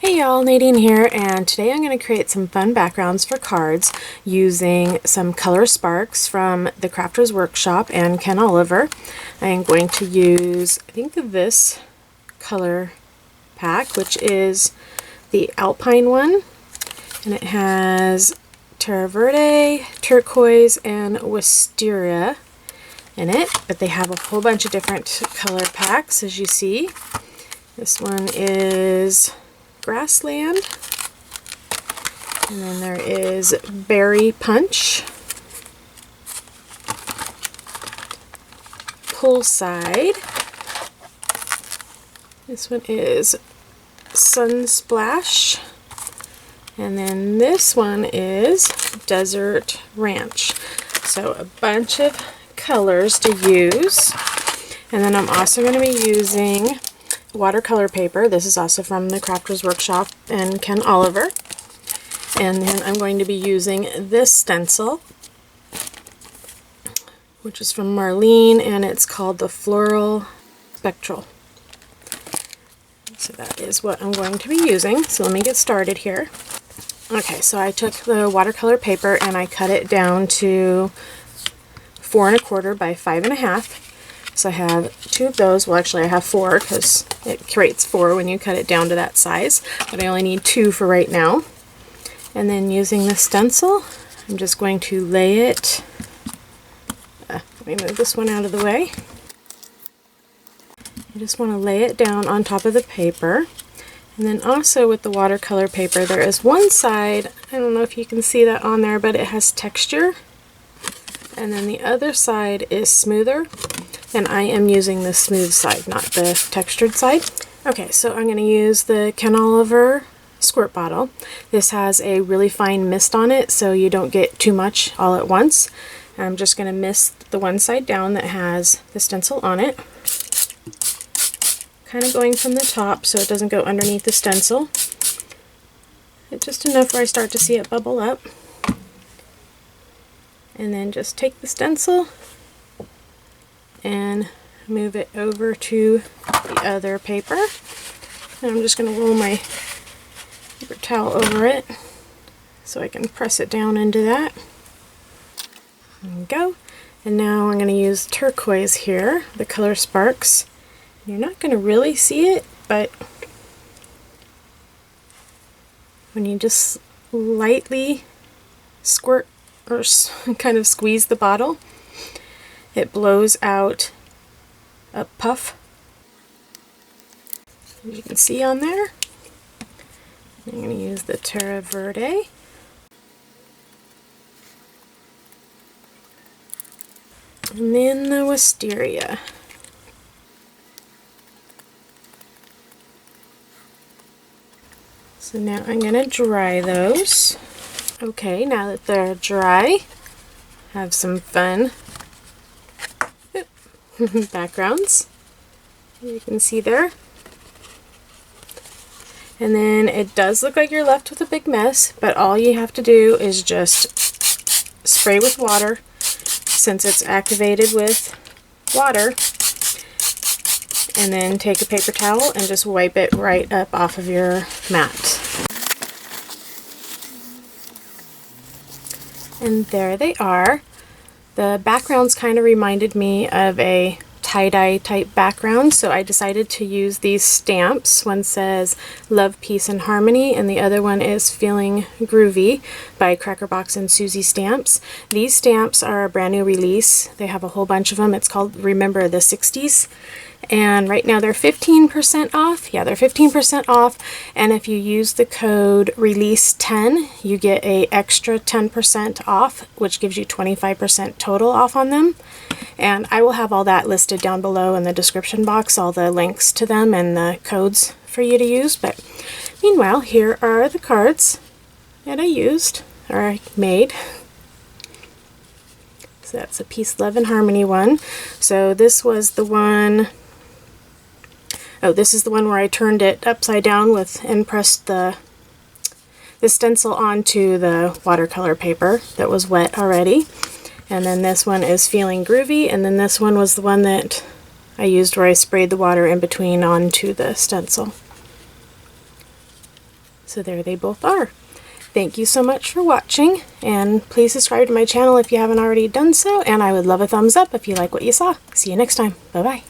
Hey y'all, Nadine here, and today I'm going to create some fun backgrounds for cards using some ColorSparx from the Crafter's Workshop and Ken Oliver. I am going to use, I think, this color pack, which is the Alpine one, and it has Terra, Verte, Turquoise, and Wisteria in it, but they have a whole bunch of different color packs, as you see. This one is Grassland, and then there is Berry Punch, Poolside, this one is Sunsplash, and then this one is Desert Ranch. So a bunch of colors to use, and then I'm also going to be using watercolor paper. This is also from the Crafter's Workshop and Ken Oliver. And then I'm going to be using this stencil, which is from Marlene, and it's called the Floral Spectral. So that is what I'm going to be using. So let me get started here. Okay, so I took the watercolor paper and I cut it down to 4 1/4 by 5 1/2. So I have 2 of those. Well, actually I have 4 because it creates 4 when you cut it down to that size, but I only need 2 for right now. And then using the stencil, I'm just going to lay it, let me move this one out of the way. You just want to lay it down on top of the paper. And then also with the watercolor paper, there is one side, I don't know if you can see that on there, but it has texture. And then the other side is smoother. And I am using the smooth side, not the textured side. Okay, so I'm going to use the Ken Oliver squirt bottle. This has a really fine mist on it, so you don't get too much all at once. I'm just going to mist the one side down that has the stencil on it. Kind of going from the top so it doesn't go underneath the stencil. It's just enough where I start to see it bubble up. And then just take the stencil and move it over to the other paper. And I'm just going to roll my paper towel over it so I can press it down into that. There we go. And now I'm going to use turquoise here, the ColorSparx. You're not going to really see it, but when you just lightly squirt or kind of squeeze the bottle, it blows out a puff, as you can see on there. I'm going to use the Terra Verte. And then the Wisteria. So now I'm going to dry those. Okay, now that they're dry, have some fun backgrounds, you can see there. And then it does look like you're left with a big mess, but all you have to do is just spray with water, since it's activated with water, and then take a paper towel and just wipe it right up off of your mat. And there they are. The backgrounds kind of reminded me of a tie-dye type background, so I decided to use these stamps. One says Love, Peace, and Harmony, and the other one is Feeling Groovy by Crackerbox and Suzy stamps. These stamps are a brand new release. They have a whole bunch of them. It's called Remember the 60s. And right now they're 15% off. Yeah, they're 15% off. And if you use the code RELEASE10, you get an extra 10% off, which gives you 25% total off on them. And I will have all that listed down below in the description box, all the links to them and the codes for you to use. But meanwhile, here are the cards that I used, or I made. So that's a Peace, Love, and Harmony one. So this was the one... Oh, this is the one where I turned it upside down with and pressed the stencil onto the watercolor paper that was wet already. And then this one is Feeling Groovy, and then this one was the one that I used where I sprayed the water in between onto the stencil. So there they both are. Thank you so much for watching, and please subscribe to my channel if you haven't already done so, and I would love a thumbs up if you like what you saw. See you next time. Bye-bye.